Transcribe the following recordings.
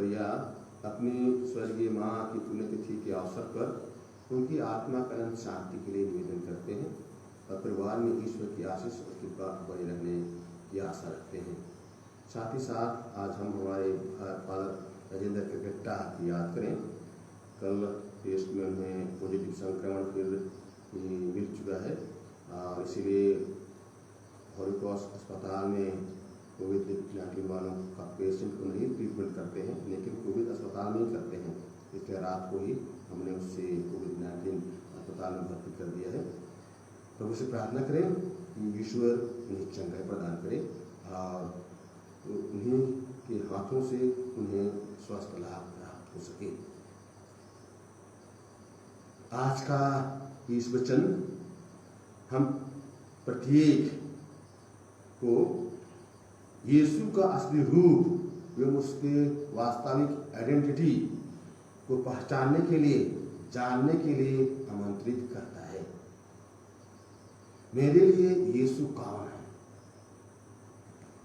भैया अपनी स्वर्गीय माँ की पुण्यतिथि के अवसर पर उनकी आत्मा का अनंत शांति के लिए निवेदन करते हैं और परिवार में ईश्वर की आशीष और कृपा बने रहने की आशा रखते हैं। साथ ही साथ आज हम हमारे फादर राजेंद्र क्रिकेटा की याद करें। कल टेस्ट में उन्हें पॉजिटिव संक्रमण फिर मिल चुका है और इसीलिए हॉलीक्रॉस अस्पताल में कोविड-19 वालों का पेशेंट को नहीं ट्रीटमेंट करते हैं, लेकिन कोविड अस्पताल में ही करते हैं। इसलिए रात को ही हमने उससे कोविड-19 अस्पताल में भर्ती कर दिया है। प्रभु से प्रार्थना करें कि ईश्वर उन्हें चंगाई प्रदान करे और उन्हीं के हाथों से उन्हें स्वास्थ्य लाभ प्राप्त हो सके। आज का इस वचन हम प्रत्येक को यीशु का असली रूप एवं उसके वास्तविक आइडेंटिटी को पहचानने के लिए, जानने के लिए आमंत्रित करता है। मेरे लिए यीशु कौन है?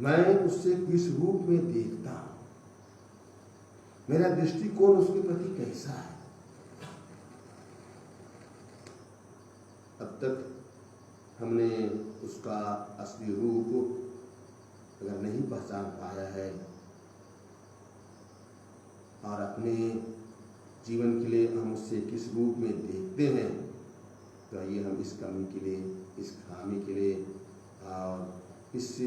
मैं उससे किस रूप में देखता हूं? मेरा दृष्टिकोण उसके प्रति कैसा है? अब तक हमने उसका असली रूप अगर नहीं पहचान पाया है और अपने जीवन के लिए हम उससे किस रूप में देखते हैं, तो आइए हम इस कमी के लिए, इस खामी के लिए और इससे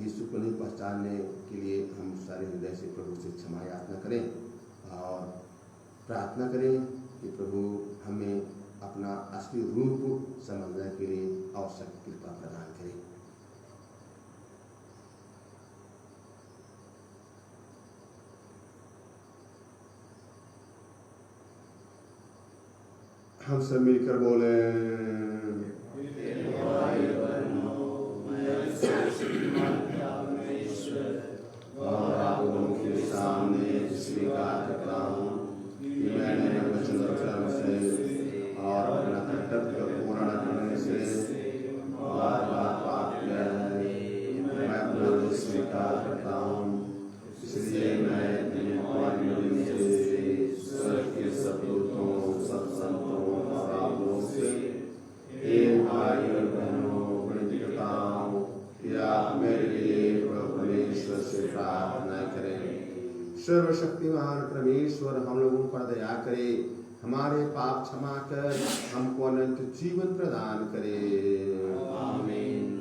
यीशु को नहीं पहचानने के लिए हम सारे हृदय से प्रभु से क्षमा याचना करें और प्रार्थना करें कि प्रभु हमें अपना असली रूप समझने के लिए आवश्यक कृपा प्रदान करें। हम सब मिलकर बोले, और आप लोगों के सामने स्वीकार करता हूँ कि मैंने वचन कर्म से और अपना कर्तव्य पूर्ण करने से बार-बार पाप किया है। मैं अपना दोष स्वीकार करता हूँ, इसलिए मैं अपने वाणी से स्वर्ग के सब दूतों, सब संतों और आप लोगों से हे भाई और बहनों विनती करता हूँ कि आप मेरे लिए परमेश्वर से प्रार्थना करें। सर्वशक्तिमान परमेश्वर हम लोगों पर दया करे, हमारे पाप क्षमा कर हमको अनंत जीवन प्रदान करे। आमीन।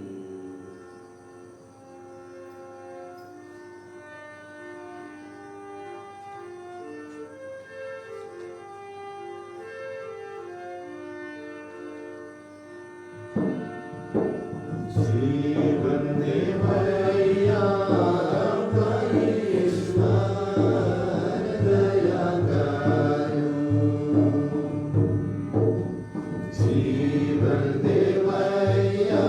जीवन दे भैया जीवन दे भैया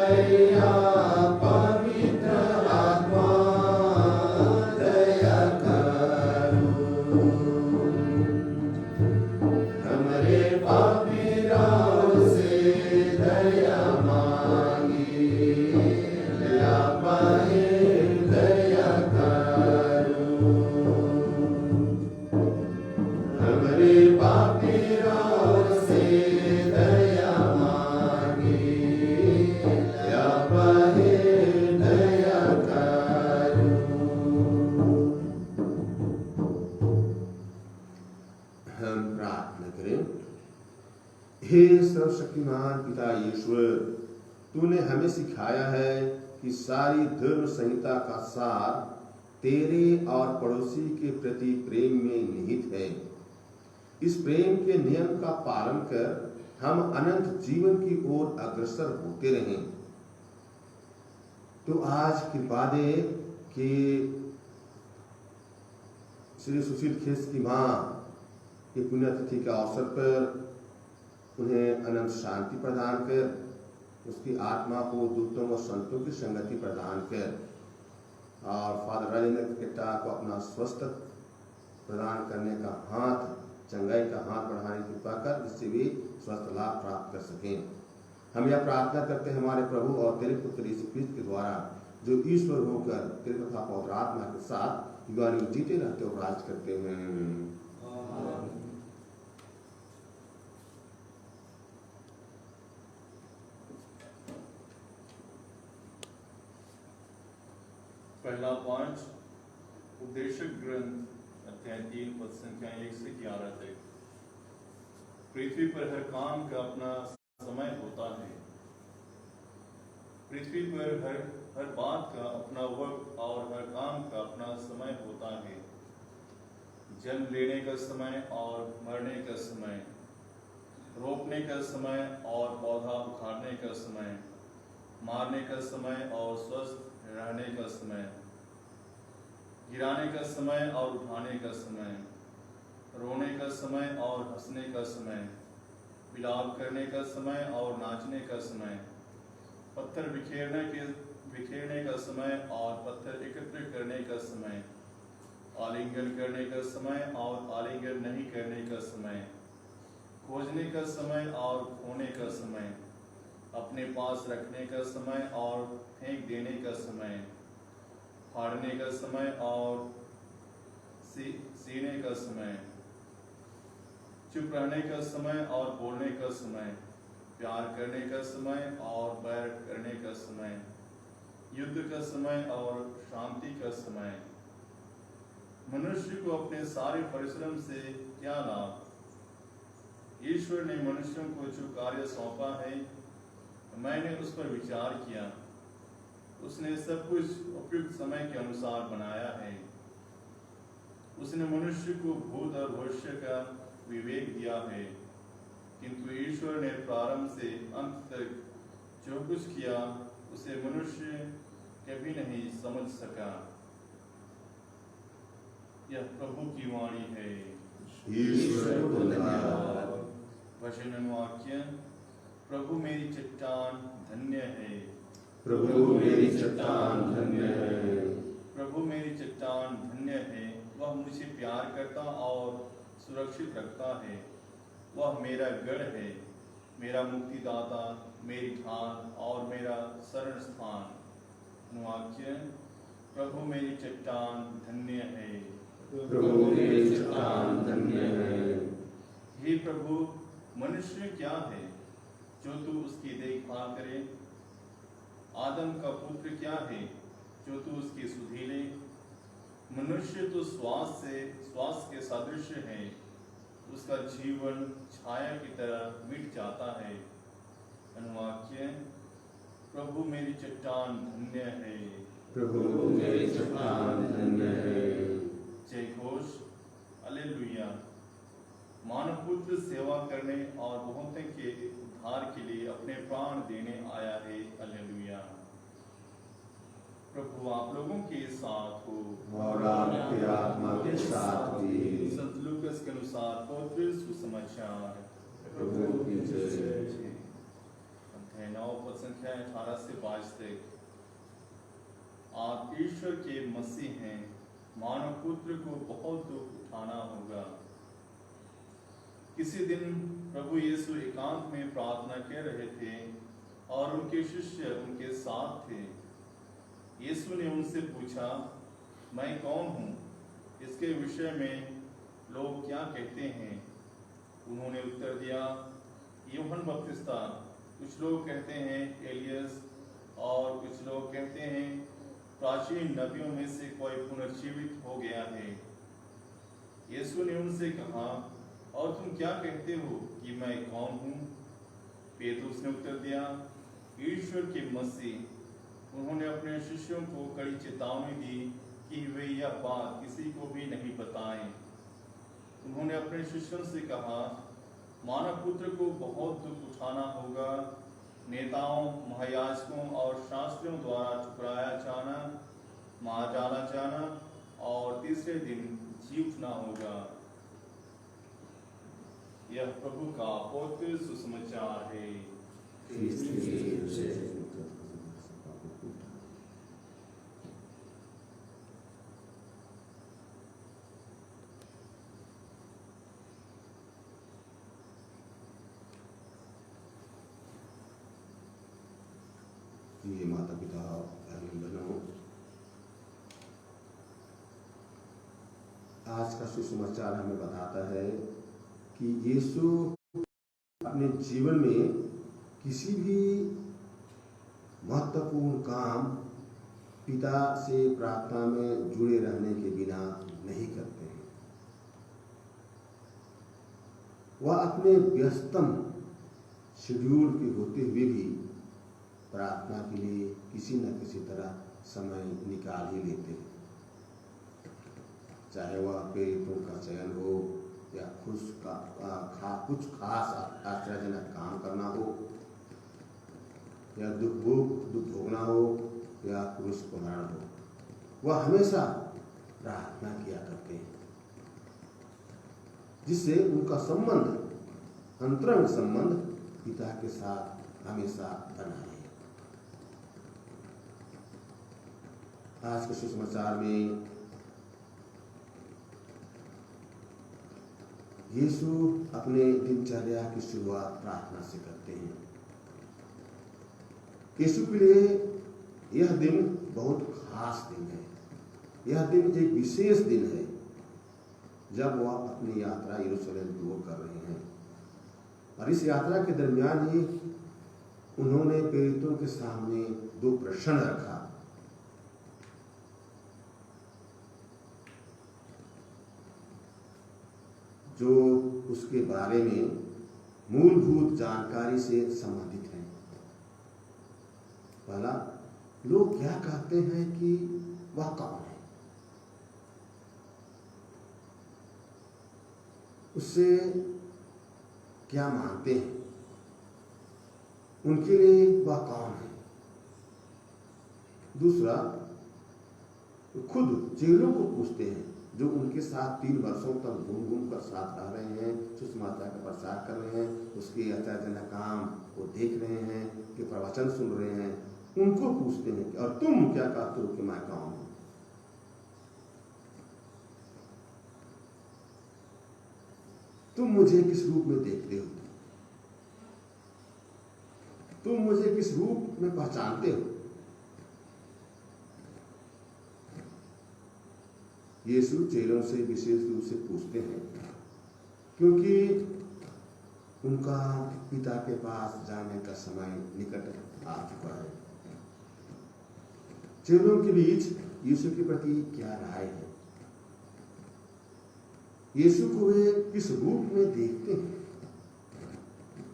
दया पवित्र आत्मा दया करो हमरे पापीराव से दया मांगी दया पाए दया करो हमरे पापीराव से दया मांगी दया पाए दया करो। हम प्रार्थना करें। हे सर्वशक्तिमान पिता ईश्वर, तूने हमें सिखाया है कि सारी धर्म संहिता का सार तेरे और पड़ोसी के प्रति प्रेम में निहित है। इस प्रेम के नियम का पालन कर हम अनंत जीवन की ओर अग्रसर होते रहें। तो आज कृपा दे कि श्री सुशील खेस की मां की पुण्यतिथि के अवसर पर उन्हें अनंत शांति प्रदान कर, उसकी आत्मा को दूतों और संतों की संगति प्रदान कर, और फादर राजेंद्र केटा को अपना स्वस्थ प्रदान करने का हाथ, चंगाई का हाथ बढ़ाने की कृपा कर, जिससे भी स्वस्थ लाभ प्राप्त कर सकें। हम यह प्रार्थना करते हैं हमारे प्रभु और तेरे पुत्र यीशु ख्रीस्त के द्वारा, जो ईश्वर होकर तेरे तथा पवित्र आत्मा के साथ युगानुयुग जीते रहते और राज करते हैं। पहला पांच उपदेशक ग्रंथ अध्याय 3 पद संख्या 1 से 11 तक। पृथ्वी पर हर काम का अपना समय होता है, पृथ्वी पर हर बात का अपना वक्त और हर काम का अपना समय होता है। जन्म लेने का समय और मरने का समय, रोपने का समय और पौधा उखाड़ने का समय, मारने का समय और स्वस्थ रहने का समय, गिराने का समय और उठाने का समय, रोने का समय और हंसने का समय, विलाप करने का समय और नाचने का समय, पत्थर बिखेरने का समय और पत्थर एकत्र करने का समय, आलिंगन करने का समय और आलिंगन नहीं करने का समय, खोजने का समय और खोने का समय, अपने पास रखने का समय और फेंक देने का समय, फाड़ने का समय और सीने का समय, चुप रहने का समय और बोलने का समय, प्यार करने का समय और बैर करने का समय, युद्ध का समय और शांति का समय। मनुष्य को अपने सारे परिश्रम से क्या लाभ? ईश्वर ने मनुष्यों को जो कार्य सौंपा है, मैंने उस पर विचार किया। उसने सब कुछ उपयुक्त समय के अनुसार बनाया है। उसने मनुष्य को भूत और भविष्य का विवेक दिया है, किंतु ईश्वर ने प्रारंभ से अंत तक जो कुछ किया उसे मनुष्य कभी नहीं समझ सका। यह प्रभु की वाणी है। ईश्वर को धन्यवाद। वचन वाक्य। प्रभु मेरी चट्टान धन्य है। प्रभु मेरी चट्टान धन्य है। प्रभु मेरी चट्टान धन्य है। वह मुझे प्यार करता और सुरक्षित रखता है। वह मेरा गढ़ है, मेरा मुक्तिदाता, मेरी ढाल और मेरा शरण स्थान। वाक्य। प्रभु मेरी चट्टान धन्य है। प्रभु मेरी चट्टान धन्य है। हे प्रभु, मनुष्य क्या है जो तू उसकी देखभाल करे? आदम का पुत्र क्या है जो तू उसकी सुधि ले? मनुष्य तो श्वास के सदृश है, उसका जीवन छाया की तरह मिट जाता है। अनुवाक्य। प्रभु मेरी चट्टान धन्य है। प्रभु मेरी चट्टान धन्य है। जय घोष। हालेलुया। मानव पुत्र सेवा करने और बहुतों के उद्धार के लिए अपने प्राण देने आया है। हालेलुया। प्रभु आप लोगों के साथ हो और आपके आत्मा के साथ भी। संत लूकास के अनुसार पवित्र सुसमाचार। प्रभु की जय। अध्याय 9 पद संख्या 18 से आप ईश्वर के मसीह हैं, मानव पुत्र को बहुत दुख उठाना होगा। किसी दिन प्रभु यीशु एकांत में प्रार्थना कर रहे थे और उनके शिष्य उनके साथ थे। यीशु ने उनसे पूछा, मैं कौन हूँ? इसके विषय में लोग क्या कहते हैं? उन्होंने उत्तर दिया, यूहन्ना बपतिस्ता, कुछ लोग कहते हैं एलियस, और कुछ लोग कहते हैं प्राचीन नबियों में से कोई पुनर्जीवित हो गया है। यीशु ने उनसे कहा, और तुम क्या कहते हो कि मैं कौन हूँ? पेतरुस ने उत्तर दिया, ईश्वर के मसीह। उन्होंने अपने शिष्यों को कड़ी चेतावनी दी कि वे यह बात किसी को भी नहीं बताएं। उन्होंने अपने शिष्यों से कहा, मानव पुत्र को बहुत दुख उठाना होगा, नेताओं, महायाजकों और शास्त्रियों द्वारा ठुकराया जाना, मार डाला जाना और तीसरे दिन जी उठना होगा। यह प्रभु का पवित्र सुसमाचार है। ये माता पिता भाई बहनों, आज का सुसमाचार हमें बताता है कि यीशु अपने जीवन में किसी भी महत्वपूर्ण काम पिता से प्रार्थना में जुड़े रहने के बिना नहीं करते हैं। वह अपने व्यस्तम शेड्यूल के होते हुए भी प्रार्थना के लिए किसी न किसी तरह समय निकाल ही लेते हैं, चाहे वह प्रेरितों का चयन हो या कुछ खास आश्चर्यजनक काम करना हो, या दुख भोगना हो या क्रूस को हरण हो, वह हमेशा प्रार्थना किया करते हैं, जिससे उनका संबंध, अंतरंग संबंध पिता के साथ हमेशा बना रहे। आज के सुसमाचार में यीशु अपने दिनचर्या की शुरुआत प्रार्थना से करते हैं। यीशु के लिए यह दिन बहुत खास दिन है। यह दिन एक विशेष दिन है जब वह अपनी यात्रा यरूशलेम की ओर कर रहे हैं, और इस यात्रा के दरमियान ही उन्होंने प्रेरितों के सामने दो प्रश्न रखा। जो उसके बारे में मूलभूत जानकारी से संबंधित हैं। पहला, लोग क्या कहते हैं कि वह कौन है? उससे क्या मानते हैं? उनके लिए वह कौन है? दूसरा, खुद चेलों को पूछते हैं जो उनके साथ 3 वर्षों तक घूम घूम कर साथ रह रहे हैं, सुसमाचार का प्रचार कर रहे हैं, उसके आश्चर्यजनक काम को देख रहे हैं, कि प्रवचन सुन रहे हैं, उनको पूछते हैं कि और तुम क्या कहते हो कि मैं कौन हूं? तुम मुझे किस रूप में देखते हो? तुम मुझे किस रूप में पहचानते हो? यीशु चेलों से विशेष रूप से पूछते हैं, क्योंकि उनका पिता के पास जाने का समय निकट आ चुका है। चेलों के बीच यीशु के प्रति क्या राय है? यीशु को वे किस रूप में देखते हैं?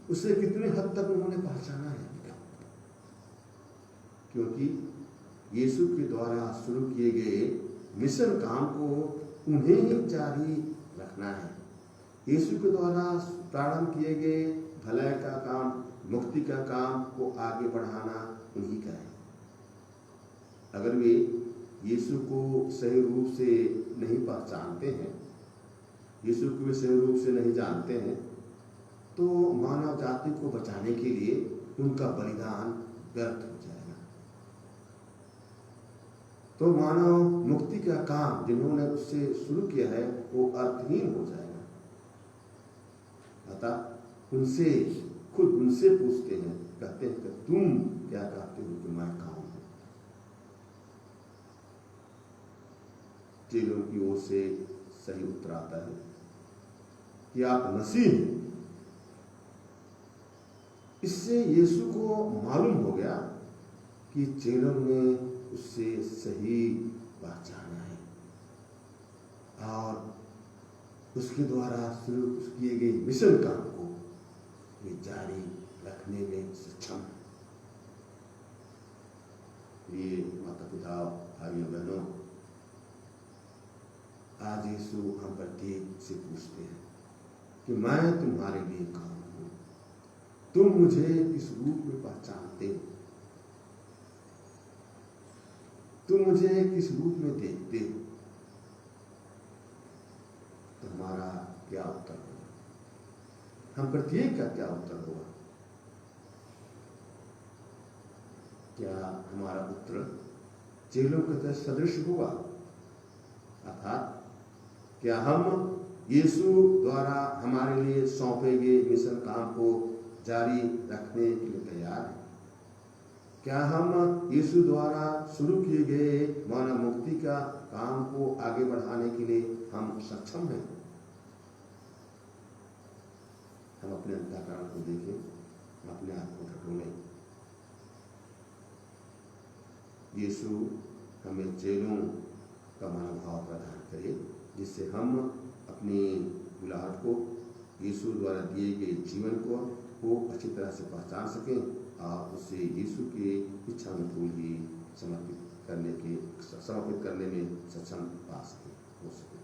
उसे कितने हद तक उन्होंने पहचाना है? क्योंकि यीशु के द्वारा शुरू किए गए मिशन काम को उन्हें ही जारी रखना है। यीशु के द्वारा प्रारंभ किए गए भलाई का काम, मुक्ति का काम को आगे बढ़ाना उन्हीं का है। अगर वे यीशु को सही रूप से नहीं पहचानते हैं, यीशु को वे सही रूप से नहीं जानते हैं, तो मानव जाति को बचाने के लिए उनका बलिदान व्यर्थ हो जाएगा। तो मानव मुक्ति का काम जिन्होंने उससे शुरू किया है वो अर्थहीन हो जाएगा। अतः उनसे खुद उनसे पूछते हैं, कहते हैं कि तुम क्या कहते हो कि मैं कौन हूं। चेलों की ओर से सही उत्तर आता है कि आप मसीह हैं। इससे यीशु को मालूम हो गया कि चेलों ने उससे सही पहचाना है और उसके द्वारा शुरू किए गए मिशन काम को वे जारी रखने में सक्षम है। ये माता पिता भाइयों बहनों, आज यीशु हम प्रत्येक से पूछते हैं कि मैं तुम्हारे लिए कौन हूं, तुम मुझे किस रूप में पहचानते हो, तुम मुझे किस रूप में देखते हो। तो हमारा क्या उत्तर होगा, हम प्रत्येक का क्या उत्तर होगा? क्या हमारा उत्तर चेलों के सदृश होगा? अर्थात क्या हम यीशु द्वारा हमारे लिए सौंपे गए मिशन काम को जारी रखने के लिए तैयार हैं? क्या हम यीशु द्वारा शुरू किए गए मानव मुक्ति का काम को आगे बढ़ाने के लिए हम सक्षम हैं? हम अपने अंतःकरण को देखें, अपने आप को ढूंढें। यीशु हमें चेलों का मनोभाव प्रदान करे, जिससे हम अपनी बुलाहट को, यीशु द्वारा दिए गए जीवन को अच्छी तरह से पहचान सकें और उसे यीशु की इच्छा अनुकूल ही समर्पित करने में सक्षम पा सकें, हो सके।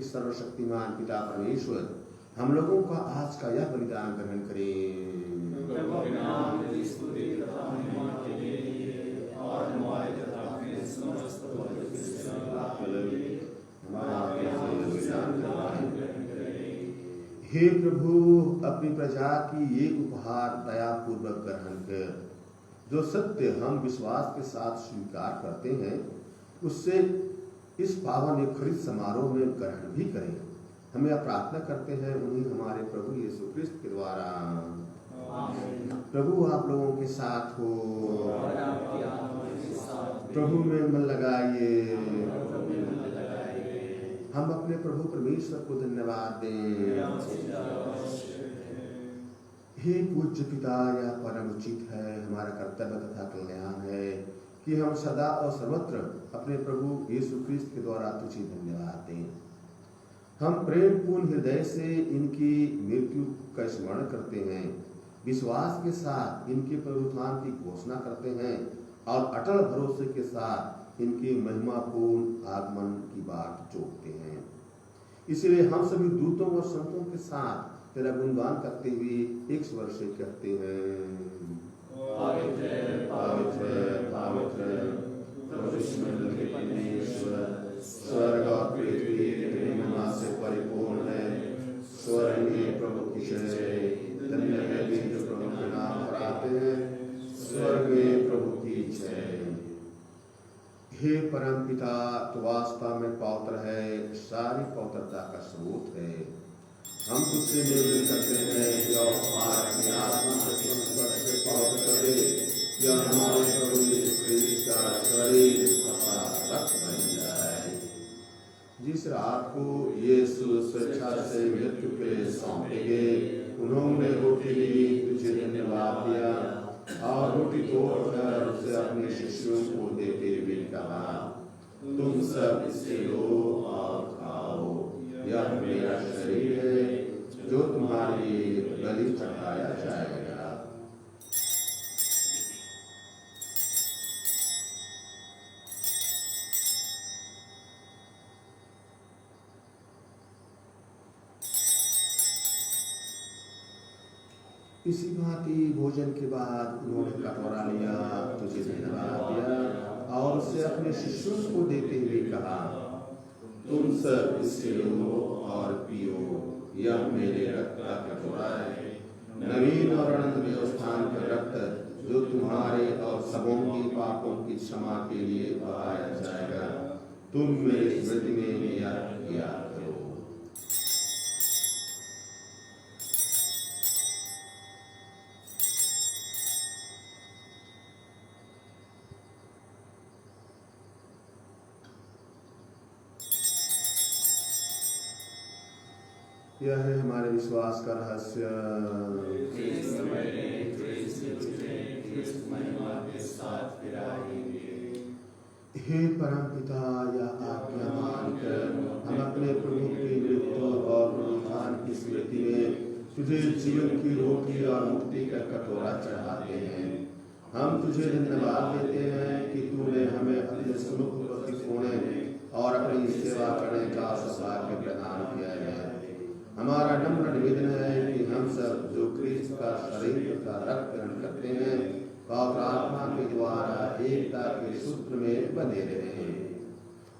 सर्वशक्तिमान पिता परमेश्वर हम लोगों का आज का यह बलिदान ग्रहण करें हे प्रभु, अपनी प्रजा की ये उपहार दयापूर्वक ग्रहण कर। जो सत्य हम विश्वास के साथ स्वीकार करते हैं उससे इस पावन खरीद समारोह में ग्रहण भी करें। हम यह प्रार्थना करते हैं उन्हीं हमारे प्रभु यीशु क्रिस्त के द्वारा। प्रभु आप लोगों के साथ हो, प्रभु में मन लगाइए। हम अपने प्रभु परमेश्वर को धन्यवाद दें। हे पूज्य पिता, यह परम उचित है, हमारा कर्तव्य तथा कल्याण है कि हम सदा और सर्वत्र अपने प्रभु यीशु क्रिस्त के द्वारा तुझे धन्यवाद दें। हम प्रेम पूर्ण हृदय से इनकी मृत्यु का स्मरण करते हैं, विश्वास के साथ इनके पुनरुत्थान की घोषणा करते हैं और अटल भरोसे के साथ इनके महिमापूर्ण आगमन की बाट जोहते हैं। इसलिए हम सभी दूतों और संतों के साथ तेरा गुणगान करते हुए एक स्वर से कहते हैं, पवित्र पवित्र पवित्र प्रभु के परमेश्वर, स्वर्ग और पृथ्वी तेरी महिमा से परिपूर्ण है। स्वर्ग में प्रभु की जय, धन्य है वे जो प्रभु के नाम पर आते हैं। स्वर्ग में प्रभु की जय। हे परम पिता, तू वास्तव में पवित्र है, सारी पवित्रता का स्रोत है। हम तुझसे निवेदन करते हैं कि अपनी आत्मा के संस्पर्श से पवित्र कर दे, कि हमारे प्रभु यीशु क्रिस्त का शरीर तथा रक्त बन जाए। जिस रात को यीशु स्वेच्छा से मृत्यु के लिए सौंपे गए, उन्होंने रोटी ली, तुझे धन्यवाद दिया और रोटी तोड़कर उसे अपने शिष्यों को देते हुए कहा, तुम सब इससे लो और खाओ, यह मेरा शरीर है जो तुम्हारे लिए बलि चढ़ाया जाएगा। इसी भांति भोजन के बाद उन्होंने कटोरा लिया, तुझे धन्यवाद दिया और उसे अपने शिष्यों को देते हुए कहा, तुम सब इससे लो और पियो, यह मेरे रक्त का कटोरा है, नवीन और अनंत व्यवस्थान का रक्त जो तुम्हारे और सबों के पापों की क्षमा के लिए बहाया जाएगा। तुम मेरी स्मृति में यह किया करो। यह है हमारे विश्वास का रहस्य। हे परम पिता, यह आज्ञा मानकर हम अपने प्रभु की मृत्यु और पुनरुत्थान की स्मृति में तुझे जीवन की रोटी और मुक्ति का कटोरा चढ़ाते हैं। हम तुझे धन्यवाद देते हैं कि तूने हमें अपने सन्मुख उपस्थित होने और अपनी सेवा करने का सौभाग्य प्रदान किया है। हमारा नम्र निवेदन है कि हम सब जो क्रिस्त का शरीर का रक्त ग्रहण करते हैं, पवित्र आत्मा के द्वारा एकता के सूत्र में बने रहे।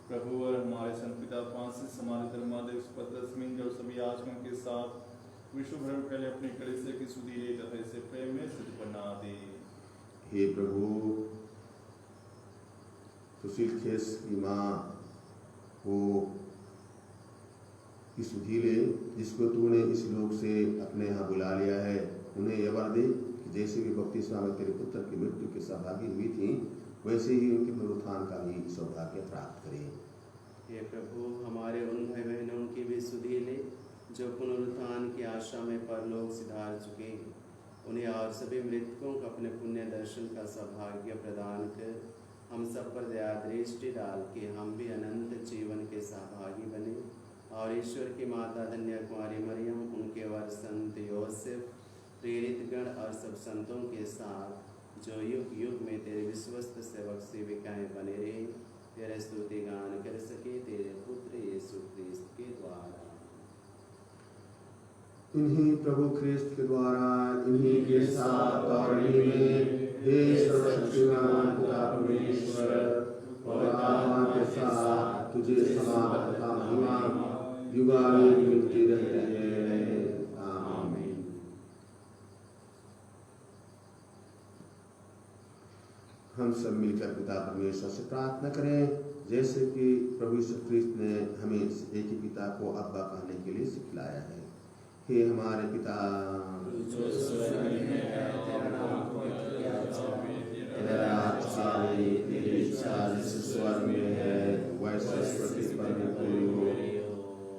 प्रभु और हमारे संत पिता फ्रांसिस हमारे धर्मादेव पत्रस्मिन और सभी आचमन के साथ विश्व भर पहले अपनी कलीसिया की सुधीरे तथा इसे प्रेम में सिद्ध बना दे। हे प्रभु, सुशील खेस की माँ को इस सुधीले जिसको तूने इस लोक से अपने यहाँ बुला लिया है, उन्हें यह वर दे कि जैसे भी बपतिस्मा में तेरे पुत्र की मृत्यु के सहभागी हुई थी, वैसे ही उनके पुनरुत्थान का भी सौभाग्य प्राप्त करें। हे प्रभु, हमारे उन भाई बहनों की भी सुधि ले जो पुनरुत्थान की आशा में परलोक सिधार चुके, उन्हें और सभी मृतकों को अपने पुण्य दर्शन का सौभाग्य प्रदान कर हम सब पर दया दृष्टि डाल के हम भी अनंत जीवन के सहभागी बने और ईश्वर की माता धन्य कुमारी मरियम, उनके वर संत योसेफ, प्रेरित गण और सब संतों के साथ जो युग युग में तेरे विश्वस्त सेवक सेविकाएं बने रहे, तेरे स्तुति गान कर सके तेरे पुत्र यीशु क्रिस्त के द्वारा। इन्हीं प्रभु क्रिस्त के द्वारा, इन्हीं के साथ और इन्हीं में हे सर्वशक्तिमान पिता परमेश्वर और आत्मा के साथ तुझे समागत का महिमा युगानुयुग मिलती रहती है। आमीन। हम सब मिलकर पिता परमेश्वर से प्रार्थना करें, जैसे कि प्रभु यीशु क्रिस्त ने हमें एक ही पिता को अब्बा कहने के लिए सिखलाया है। हे हमारे पिता, जो स्वर्ग में है, तेरा नाम पवित्र किया जाए, तेरा राज्य आए, तेरी इच्छा जैसे स्वर्ग में है वैसे पृथ्वी पर भी पूरी हो।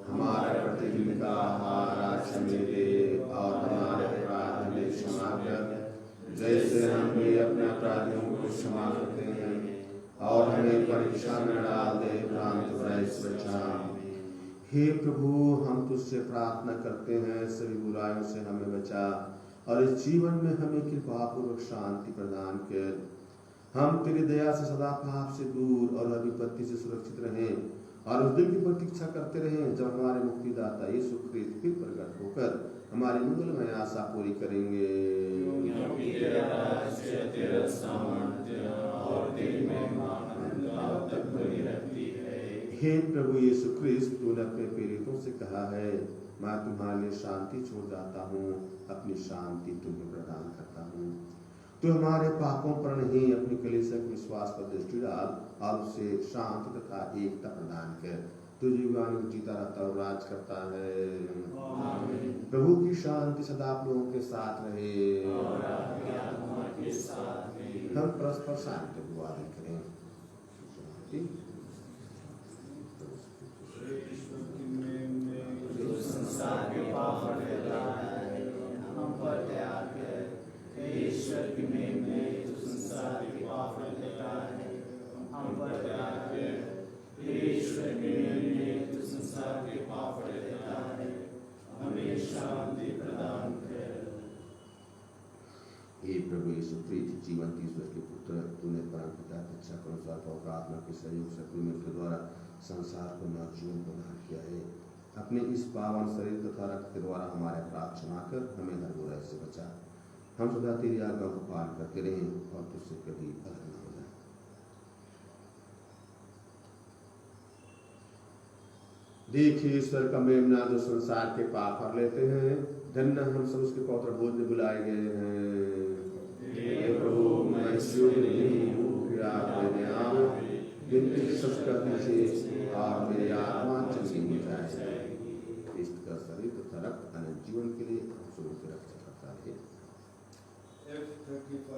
हमारा प्रतिदिन का आहार आज हमें दे और हमारे अपराध हमें दिशा में डाल दे, प्रांत प्रैस बचा। हे प्रभु, हम तुझसे प्रार्थना करते हैं, सभी बुराइयों से हमें बचा और इस जीवन में हमें कृपा पूर्वक शांति प्रदान कर। हम तेरी दया से सदा पाप से दूर और हर विपत्ति से सुरक्षित रहें और उस दिन की प्रतीक्षा करते रहें जब हमारे मुक्तिदाता यीशु ख्रीस्त फिर प्रकट होकर हमारी मंगलमय आशा पूरी करेंगे। क्योंकि तेरा राज्य, तेरा सामर्थ्य और तेरी महिमा अनंत तक बनी रहती है। हे प्रभु यीशु ख्रीस्त, तूने अपने प्रेरितों से कहा है, मैं तुम्हारे लिए शांति छोड़ जाता हूँ, अपनी शांति तुम्हें प्रदान करता हूँ। तो हमारे पापों पर नहीं, अपनी कलीसिया के विश्वास पर दृष्टि डाल और उसे शांति तथा एकता प्रदान कर। तू युगानुयुग जीता रहता और राज करता है। आमीन। प्रभु की शांति सदा आप लोगों के साथ रहे और आपकी आत्मा के साथ भी। हम परस्पर शांति को वादन करें। जो संसार के पाप हटाता है, हम पर दया कर। ईश्वर की महिमा में जो संसार के पाप हटाता है, हम पर दया कर। ईश्वर की महिमा में जो संसार के पाप हटाता है, हमें शांति प्रदान कर। हे प्रभु यीशु ख्रीस्त, जीवन ईश्वर के पुत्र, तूने परम पिता की इच्छा के अनुसार पवित्र आत्मा के सहयोग से अपने के द्वारा संसार को नवजीवन प्रदान किया है। अपने इस पावन शरीर तथा रक्त के द्वारा हमारे अपराध क्षमा कर हमें हर बुराई से बचा। हम सदा तेरी आज्ञा को पालन करते रहें और तुझसे कभी अलग न हो जाए। देखिए ईश्वर का मेमना जो संसार के पाप हर लेते हैं। धन्य हम सब उसके पवित्र भोज में बुलाए गए हैं। हे प्रभु, मैं योग्य नहीं हूँ कि आप मेरे आऊं, किंतु सब कर दीजिए और मेरी आत्मा चंगी हो जाए। इसका शरीर तथा रक्त अनंत जीवन के लिए हम सबों की रक्षा करता है। F35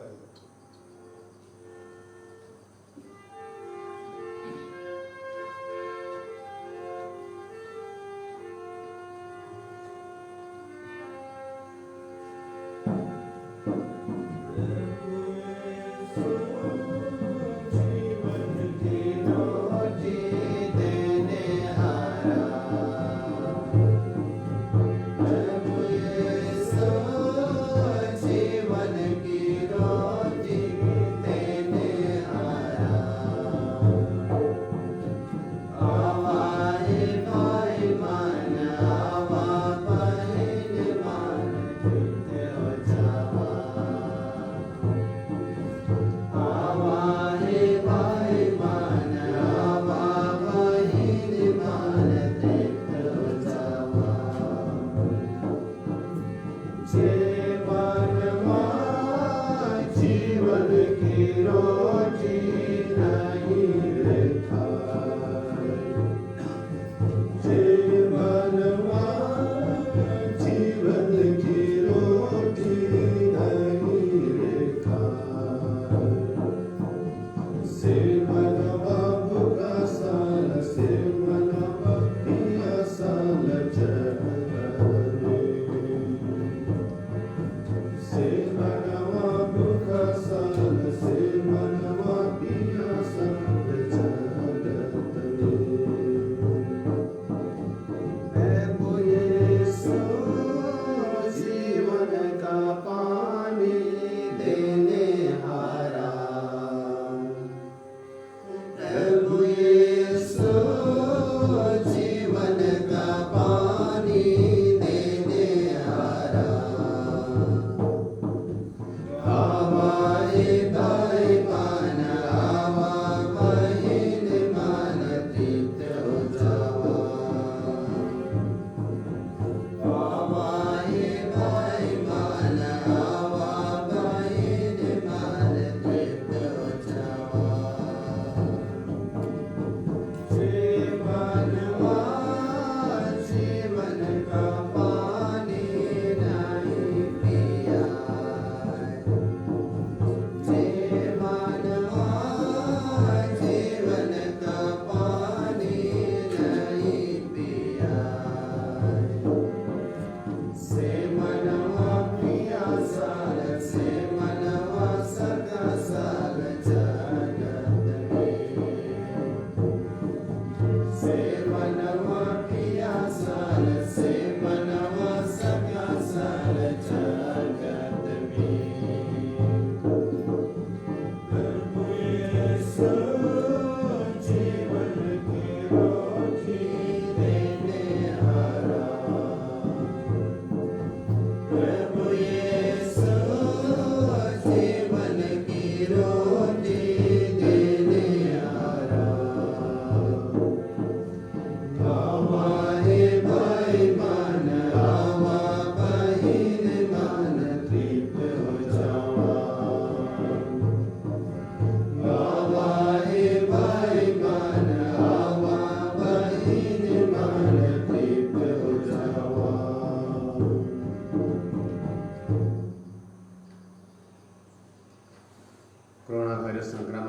Amen.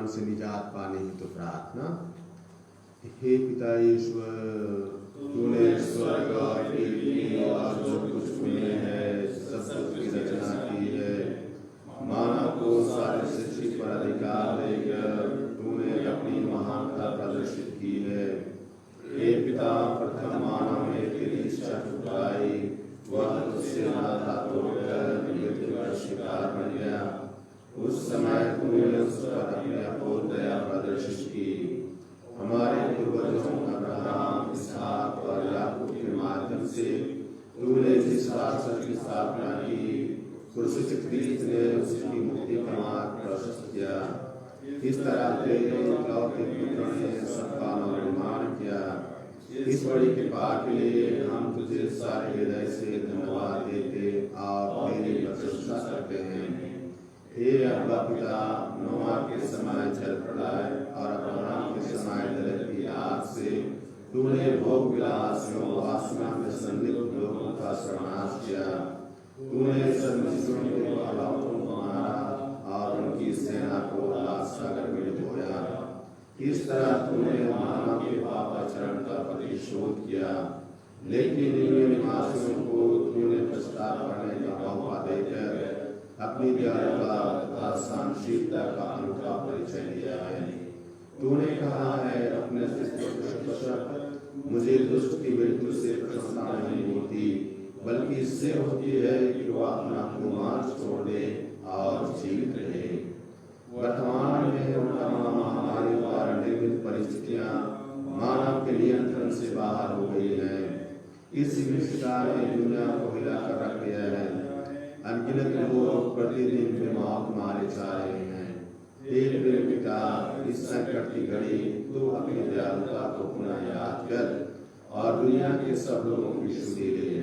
वर्तमान से निजात पाने ही तो प्रार्थना। हे पिता ईश्वर, तूने स्वर्ग और पृथ्वी और जो कुछ में है सब कुछ की रचना की है। मानव को सारी सृष्टि पर अधिकार देकर तूने अपनी महानता प्रदर्शित की है। हे पिता, प्रथम मानव ने तेरी इच्छा ठुकराई, वह तुझसे नाता तोड़कर मृत्यु का शिकार बन गया। उस समय तूने उस पर अपनी अपूर्व दया प्रदर्शित की। हमारे पूर्वजों अब्राहम, इसहाक और याकूब के माध्यम से तूने जिस राष्ट्र की स्थापना की, क्रूसित क्रीस्त ने उसकी मुक्ति का मार्ग प्रशस्त किया। इस तरह तेरे इकलौते पुत्र ने सबका निर्माण किया। इस बड़ी कृपा के लिए हम तुझे सारे हृदय से धन्यवाद देते और तेरी प्रशंसा करते हैं। हे अब्बा पिता, नोआ के समय जल प्रलय और अब्राहम के समय जल की आग से तूने भोग विलास एवं वासना में संलिप्त लोगों का सर्वनाश किया। तूने सर्वमिस्रों के पालकों को मारा और उनकी सेना को लाल सागर में डुबोया। इस तरह तूने मानव के पापाचरण का प्रतिशोध किया। लेकिन निन्यानवे निवासियों को तूने पश्चाताप करने का मौका देकर अपनी दयालुता तथा सहनशीलता का अनूठा परिचय दिया है। तूने कहा है, अपने शिष्यों मुझे दुष्ट की मृत्यु से प्रसन्नता नहीं होती, बल्कि इससे होती है कि वह अपना कुमार्ग छोड़ दे और जीवित रहे। वर्तमान में तमाम महामारी द्वारा निर्मित परिस्थितियां मानव के नियंत्रण से बाहर हो गई हैं। इस विषता ने दुनिया को हिलाकर रख दिया है। अनगिनत लोग प्रतिदिन बीमार मारे जा रहे हैं। हे प्रिय पिता, इस संकट की घड़ी तू अपनी दयालुता को पुनः याद कर और दुनिया के सब लोगों की सुधि ले।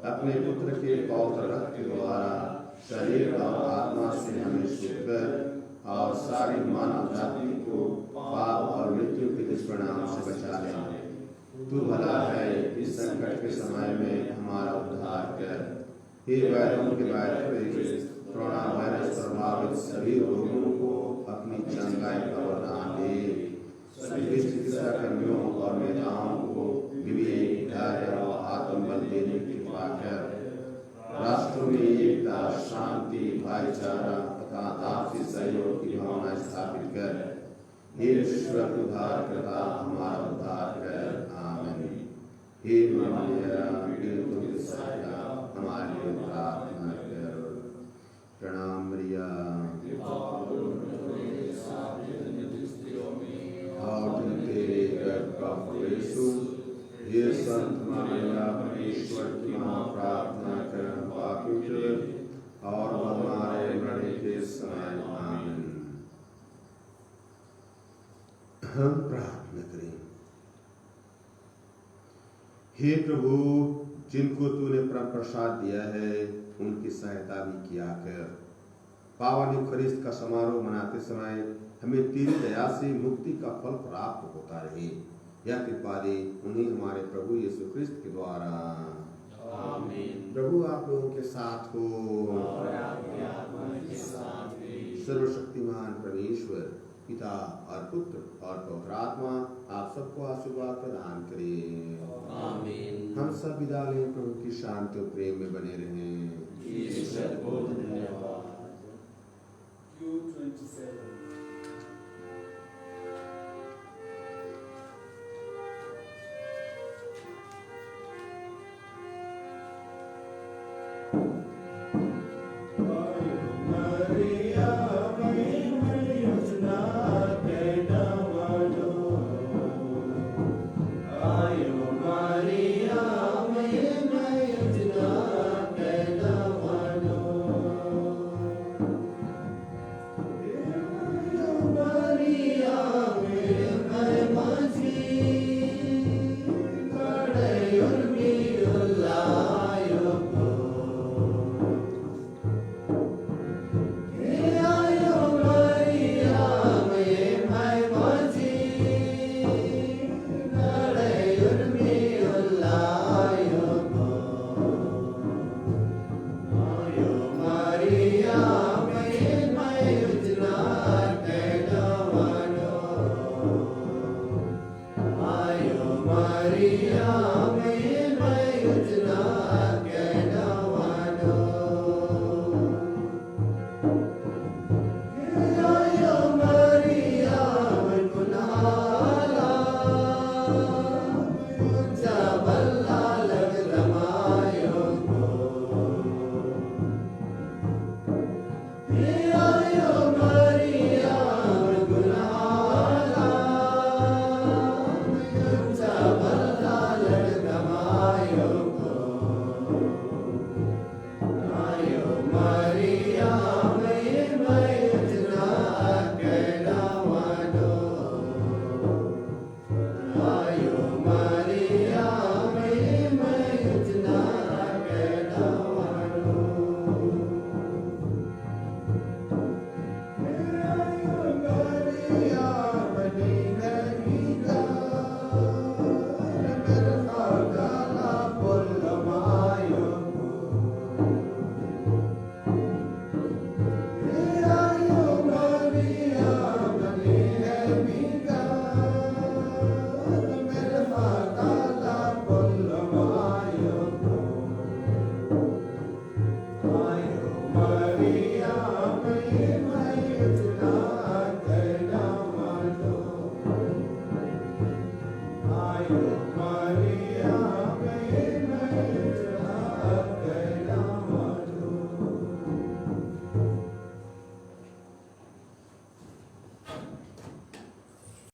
अपने पुत्र के पवित्र रक्त के द्वारा शरीर और आत्मा से हमें शुद्ध कर और सारी मानव जाति को पाप और मृत्यु के दुष्परिणाम से बचा ले। तू भला है, इस संकट के समय में हमारा उद्धार कर। हे वैद्यों के वैद्य, कोरोना वायरस प्रभावित सभी लोगों को अपनी चंगाई का वरदान दे। सभी चिकित्सा कर्मियों और नेताओं को विवेक, धैर्य और आत्मबल देने की कृपा कर। राष्ट्रों में एकता, शांति, भाईचारा तथा आपसी सहयोग की भावना स्थापित कर। हे ईश्वर उद्धार करता, हमारा उद्धार कर। आमीन। हे मरिया, पीड़ितों की सहायता हमारे लिए प्रार्थना कर। प्रणाम मरिया, और तेरे गर्भ का फल यीशु। हे संत मरिया, परमेश्वर की मां, प्रार्थना कर पापियों के लिए और हमारे मरने के समय। आमीन। हम प्रार्थना करें। हे प्रभु, जिनको तूने परम प्रसाद दिया है उनकी सहायता भी किया कर। पावन यूखरिस्त का समारोह मनाते समय हमें तेरी दया से मुक्ति का फल प्राप्त होता रहे। यह कृपा दे उन्हीं हमारे प्रभु यीशु ख्रिस्त के द्वारा। आमीन। प्रभु आप लोगों के साथ हो और आपके आत्मा के साथ भी। सर्वशक्तिमान परमेश्वर पिता और पुत्र और पवित्र आत्मा आप सबको आशीर्वाद प्रदान करे। आमीन। हम सब विदा लें, प्रभु की शांति और प्रेम में बने रहें।